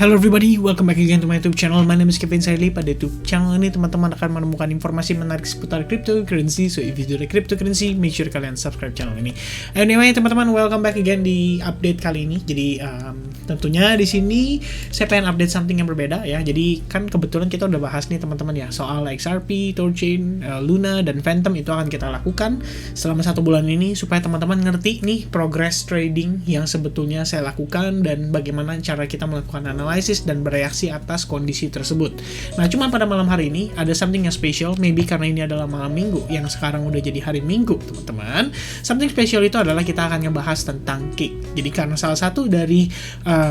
Hello everybody, welcome back again to my YouTube channel. My name is Kevin Saili. Pada YouTube channel ini teman-teman akan menemukan informasi menarik seputar cryptocurrency. So if you do the cryptocurrency, make sure kalian subscribe channel ini. Anyway teman-teman, welcome back again di update kali ini. Jadi tentunya di sini saya pengen update something yang berbeda ya. Jadi kan kebetulan kita udah bahas nih teman-teman ya soal XRP, Thorchain, Luna dan Phantom. Itu akan kita lakukan selama 1 bulan ini supaya teman-teman ngerti nih progress trading yang sebetulnya saya lakukan dan bagaimana cara kita melakukan analisis dan bereaksi atas kondisi tersebut. Nah, cuma pada malam hari ini ada something yang special, maybe karena ini adalah malam minggu yang sekarang udah jadi hari minggu, teman-teman. Something special itu adalah kita akan ngebahas tentang cake. Jadi karena salah satu dari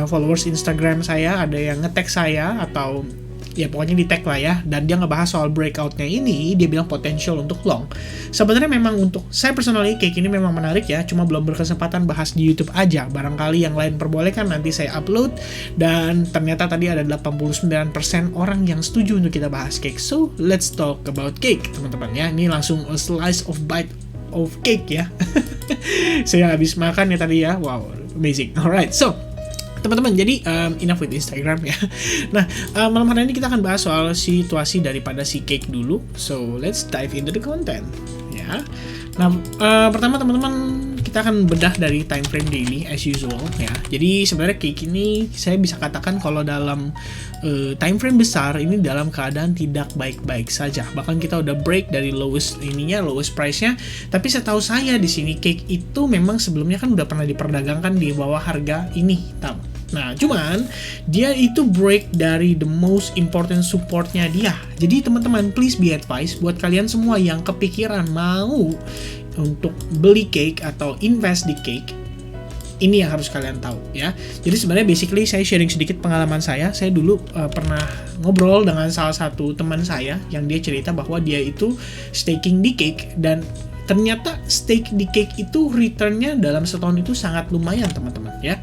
followers Instagram saya ada yang nge-tag saya atau ya pokoknya di tag lah ya, dan dia ngebahas soal breakoutnya ini, dia bilang potential untuk long. Sebenarnya memang untuk saya personally cake ini memang menarik ya, cuma belum berkesempatan bahas di YouTube aja. Barangkali yang lain perbolehkan nanti saya upload, dan ternyata tadi ada 89% orang yang setuju untuk kita bahas cake. So let's talk about cake teman-teman ya. Ini langsung a slice of bite of cake ya. Saya habis makan ya tadi ya, wow amazing. Alright, so teman-teman, jadi enough with Instagram ya. Nah, malam hari ini kita akan bahas soal situasi daripada si cake dulu. So, let's dive into the content ya. Nah, pertama teman-teman, kita akan bedah dari time frame daily as usual ya. Jadi sebenarnya cake ini saya bisa katakan kalau dalam time frame besar ini dalam keadaan tidak baik-baik saja. Bahkan kita udah break dari lowest price-nya. Tapi setahu saya di sini cake itu memang sebelumnya kan udah pernah diperdagangkan di bawah harga ini, tahu. Nah, cuman dia itu break dari the most important supportnya dia. Jadi teman-teman, please be advised buat kalian semua yang kepikiran mau untuk beli cake atau invest di cake, ini yang harus kalian tahu ya. Jadi sebenarnya basically saya sharing sedikit pengalaman saya. Saya dulu pernah ngobrol dengan salah satu teman saya yang dia cerita bahwa dia itu staking di cake, dan ternyata stake di cake itu returnnya dalam setahun itu sangat lumayan teman-teman ya.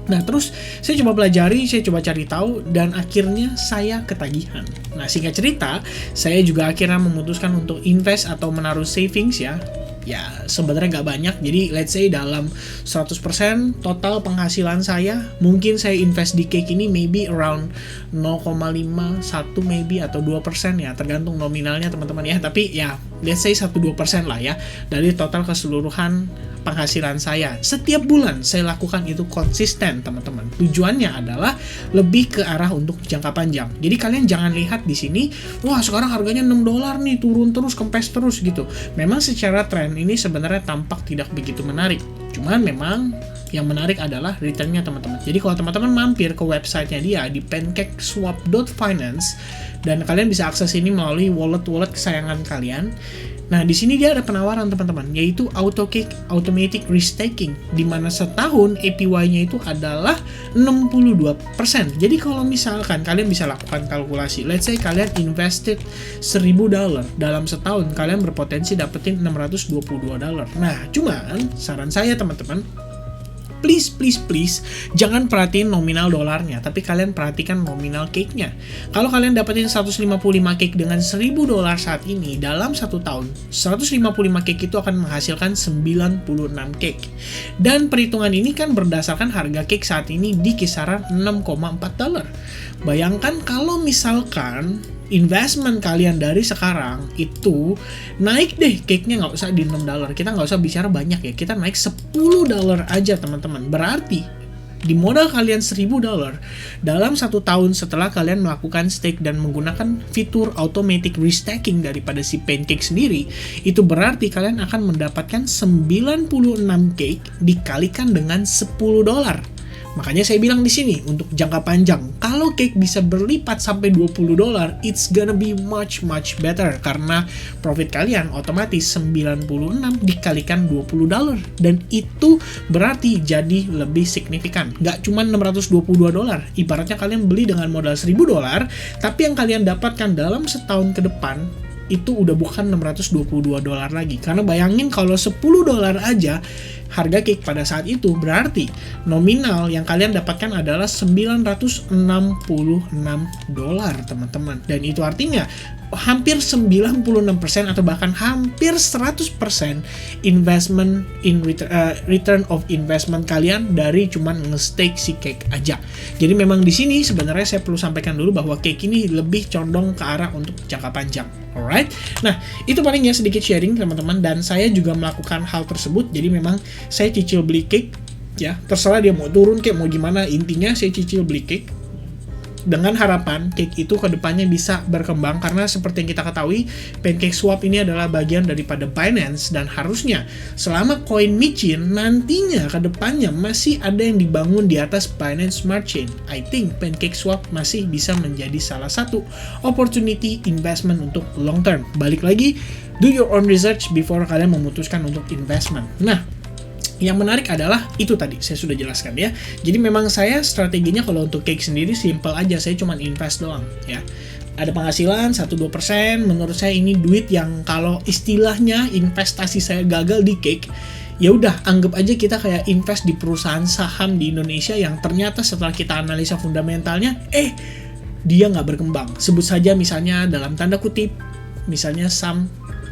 Nah, terus saya coba pelajari, saya coba cari tahu, dan akhirnya saya ketagihan. Nah, singkat cerita, saya juga akhirnya memutuskan untuk invest atau menaruh savings ya. Ya, sebenarnya nggak banyak. Jadi, let's say dalam 100% total penghasilan saya, mungkin saya invest di cake ini maybe around 0,5, 1 maybe, atau 2% ya. Tergantung nominalnya teman-teman ya. Tapi ya, let's say 1-2% lah ya. Dari total keseluruhan penghasilan saya. Setiap bulan saya lakukan itu konsisten teman-teman. Tujuannya adalah lebih ke arah untuk jangka panjang. Jadi kalian jangan lihat di sini, wah sekarang harganya $6 nih, turun terus, kempes terus gitu. Memang secara tren ini sebenarnya tampak tidak begitu menarik. Cuman memang yang menarik adalah returnnya teman-teman. Jadi kalau teman-teman mampir ke websitenya dia di pancakeswap.finance, dan kalian bisa akses ini melalui wallet kesayangan kalian. Nah, di sini dia ada penawaran teman-teman, yaitu AutoCake Automatic Restaking, di mana setahun APY-nya itu adalah 62%. Jadi kalau misalkan kalian bisa lakukan kalkulasi, let's say kalian invested $1.000 dalam setahun, kalian berpotensi dapetin $622. Nah, cuman saran saya teman-teman, please jangan perhatiin nominal dolarnya, tapi kalian perhatikan nominal cake-nya. Kalau kalian dapetin 155 cake dengan $1.000 saat ini dalam 1 tahun, 155 cake itu akan menghasilkan 96 cake. Dan perhitungan ini kan berdasarkan harga cake saat ini di kisaran $6,4. Bayangkan kalau misalkan investment kalian dari sekarang itu naik deh cake-nya, nggak usah di $6, kita nggak usah bicara banyak ya, kita naik $10 aja teman-teman. Berarti di modal kalian $1.000 dalam 1 tahun setelah kalian melakukan stake dan menggunakan fitur automatic restaking daripada si Pancake sendiri, itu berarti kalian akan mendapatkan 96 cake dikalikan dengan $10. Makanya saya bilang di sini untuk jangka panjang, kalau cake bisa berlipat sampai $20, it's gonna be much better, karena profit kalian otomatis 96 dikalikan $20, dan itu berarti jadi lebih signifikan. Nggak cuma $622, ibaratnya kalian beli dengan modal $1.000, tapi yang kalian dapatkan dalam setahun ke depan itu udah bukan $622 lagi. Karena bayangin kalau $10 aja harga cake pada saat itu, berarti nominal yang kalian dapatkan adalah $966 teman-teman. Dan itu artinya hampir 96% atau bahkan hampir 100% investment in return of investment kalian dari cuman nge-stake si cake aja. Jadi memang di sini sebenarnya saya perlu sampaikan dulu bahwa cake ini lebih condong ke arah untuk jangka panjang. Alright. Nah, itu paling ya sedikit sharing teman-teman, dan saya juga melakukan hal tersebut. Jadi memang saya cicil beli cake ya, terserah dia mau turun kayak mau gimana, intinya saya cicil beli cake dengan harapan cake itu kedepannya bisa berkembang, karena seperti yang kita ketahui PancakeSwap ini adalah bagian daripada Binance, dan harusnya selama koin micin nantinya kedepannya masih ada yang dibangun di atas Binance Smart Chain, I think PancakeSwap masih bisa menjadi salah satu opportunity investment untuk long term. Balik lagi, do your own research before kalian memutuskan untuk investment. Nah, yang menarik adalah itu tadi saya sudah jelaskan ya. Jadi memang saya strateginya kalau untuk cake sendiri simple aja, saya cuma invest doang ya. Ada penghasilan 1-2%, menurut saya ini duit yang kalau istilahnya investasi saya gagal di cake, ya udah anggap aja kita kayak invest di perusahaan saham di Indonesia yang ternyata setelah kita analisa fundamentalnya dia nggak berkembang. Sebut saja misalnya dalam tanda kutip, misalnya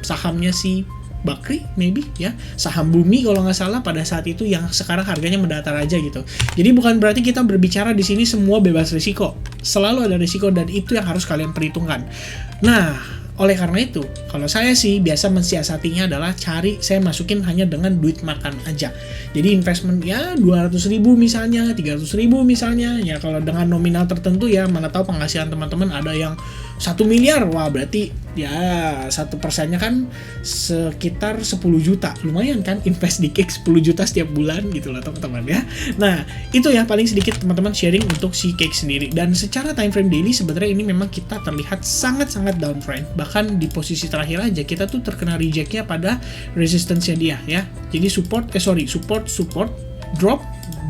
sahamnya si Bakri, maybe ya, saham Bumi kalau nggak salah pada saat itu, yang sekarang harganya mendatar aja gitu. Jadi bukan berarti kita berbicara di sini semua bebas risiko, selalu ada risiko, dan itu yang harus kalian perhitungkan. Nah, oleh karena itu, kalau saya sih biasa mensiasatinya adalah saya masukin hanya dengan duit makan aja. Jadi investment ya 200.000 misalnya, 300.000 misalnya, ya kalau dengan nominal tertentu ya, mana tahu penghasilan teman-teman ada yang 1 miliar, wah berarti ya 1%-nya kan sekitar 10 juta, lumayan kan invest di cake 10 juta setiap bulan gitu loh teman-teman ya. Nah itu ya paling sedikit teman-teman sharing untuk si cake sendiri, dan secara time frame daily sebenarnya ini memang kita terlihat sangat-sangat downtrend, bahkan di posisi terakhir aja kita tuh terkena rejectnya pada resistance-nya dia ya. Jadi support, drop,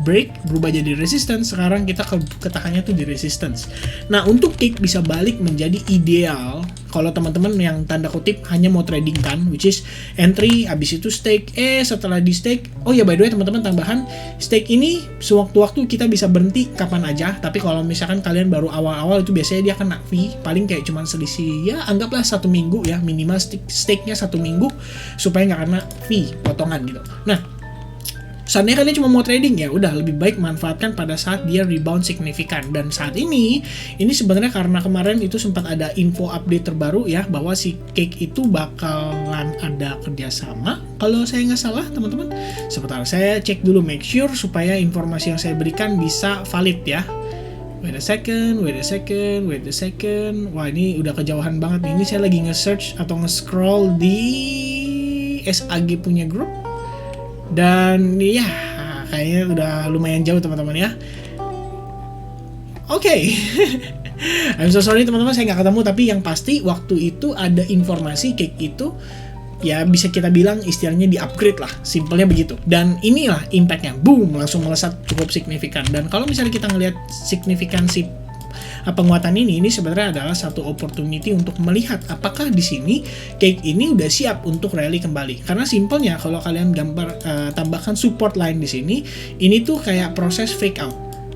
break, berubah jadi resistance, sekarang kita ketahannya tuh di resistance. Nah untuk cake bisa balik menjadi ideal kalau teman-teman yang tanda kutip hanya mau trading kan, which is entry, abis itu stake, setelah di stake, oh ya by the way teman-teman tambahan, stake ini sewaktu-waktu kita bisa berhenti kapan aja, tapi kalau misalkan kalian baru awal-awal itu biasanya dia kena fee, paling kayak cuman selisih ya anggaplah 1 minggu ya, minimal stake-nya 1 minggu supaya nggak kena fee, potongan gitu. Nah seandainya kalian cuma mau trading, ya udah lebih baik manfaatkan pada saat dia rebound signifikan. Dan saat ini sebenarnya karena kemarin itu sempat ada info update terbaru ya, bahwa si cake itu bakalan ada kerjasama kalau saya nggak salah teman-teman. Sebentar saya cek dulu, make sure supaya informasi yang saya berikan bisa valid ya. Wait a second. Wah ini udah kejauhan banget. Ini saya lagi nge-search atau nge-scroll di SAG punya grup. Dan ya kayaknya udah lumayan jauh teman-teman ya. Oke. I'm so sorry teman-teman saya nggak ketemu, tapi yang pasti waktu itu ada informasi cake itu ya bisa kita bilang istilahnya di upgrade lah, simpelnya begitu. Dan inilah impactnya, boom, langsung melesat cukup signifikan. Dan kalau misalnya kita ngelihat signifikansi penguatan ini sebenarnya adalah satu opportunity untuk melihat apakah di sini cake ini udah siap untuk rally kembali. Karena simpelnya kalau kalian tambahkan support line di sini, ini tuh kayak proses fake out.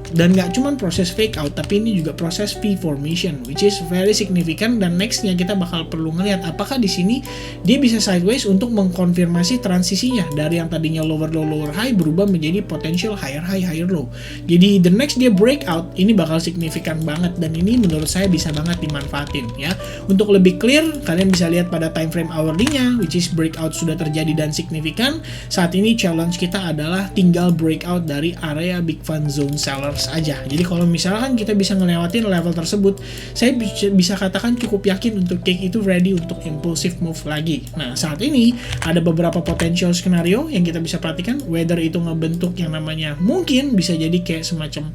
Dan nggak cuma proses fake out, tapi ini juga proses V formation, which is very significant. Dan nextnya kita bakal perlu ngelihat apakah di sini dia bisa sideways untuk mengkonfirmasi transisinya dari yang tadinya lower low lower high berubah menjadi potential higher high higher low. Jadi the next dia breakout ini bakal signifikan banget, dan ini menurut saya bisa banget dimanfaatin ya. Untuk lebih clear kalian bisa lihat pada time frame hourly-nya, which is breakout sudah terjadi dan signifikan. Saat ini challenge kita adalah tinggal breakout dari area big fund zone seller aja. Jadi kalau misalkan kita bisa ngelewatin level tersebut, saya bisa katakan cukup yakin untuk cake itu ready untuk impulsive move lagi. Nah saat ini ada beberapa potential skenario yang kita bisa perhatikan, whether itu ngebentuk yang namanya mungkin bisa jadi kayak semacam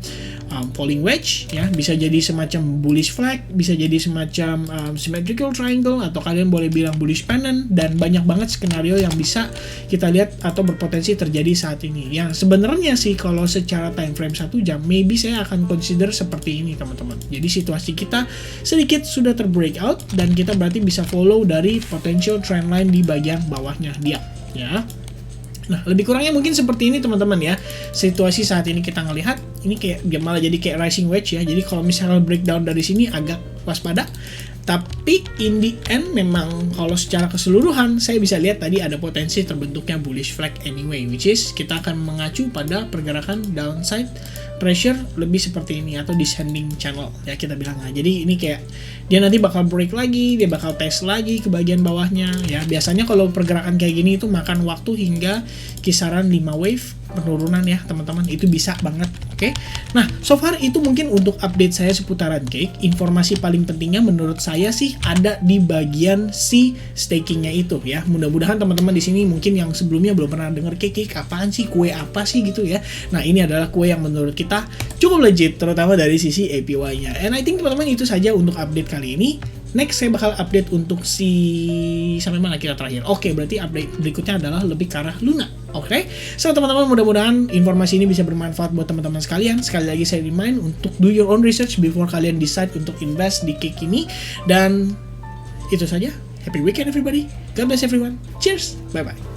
falling wedge ya, bisa jadi semacam bullish flag, bisa jadi semacam symmetrical triangle, atau kalian boleh bilang bullish pennant, dan banyak banget skenario yang bisa kita lihat atau berpotensi terjadi saat ini. Yang sebenarnya sih kalau secara time frame 1 jam maybe saya akan consider seperti ini teman-teman. Jadi situasi kita sedikit sudah terbreakout, dan kita berarti bisa follow dari potential trend line di bagian bawahnya dia ya. Nah, lebih kurangnya mungkin seperti ini teman-teman ya. Situasi saat ini kita ngelihat ini kayak malah jadi kayak rising wedge ya. Jadi kalau misalnya breakdown dari sini agak waspada. Tapi in the end memang kalau secara keseluruhan saya bisa lihat tadi ada potensi terbentuknya bullish flag anyway, which is kita akan mengacu pada pergerakan downside pressure lebih seperti ini atau descending channel ya kita bilang. Nah, jadi ini kayak dia nanti bakal break lagi, dia bakal test lagi ke bagian bawahnya ya. Biasanya kalau pergerakan kayak gini itu makan waktu hingga kisaran 5 wave penurunan ya teman-teman, itu bisa banget. Oke. Nah, so far itu mungkin untuk update saya seputaran cake. Informasi paling pentingnya menurut saya sih ada di bagian si stakingnya itu ya. Mudah-mudahan teman-teman di sini mungkin yang sebelumnya belum pernah denger cake apaan sih, kue apa sih gitu ya. Nah, ini adalah kue yang menurut kita cukup legit, terutama dari sisi APY-nya. And I think teman-teman itu saja untuk update kali ini. Next saya bakal update untuk si sampai mana kita terakhir. Oke, berarti update berikutnya adalah lebih ke arah Luna. Oke. So teman-teman, mudah-mudahan informasi ini bisa bermanfaat buat teman-teman sekalian. Sekali lagi saya remind untuk do your own research before kalian decide untuk invest di cake ini. Dan itu saja. Happy weekend everybody. God bless everyone. Cheers. Bye bye.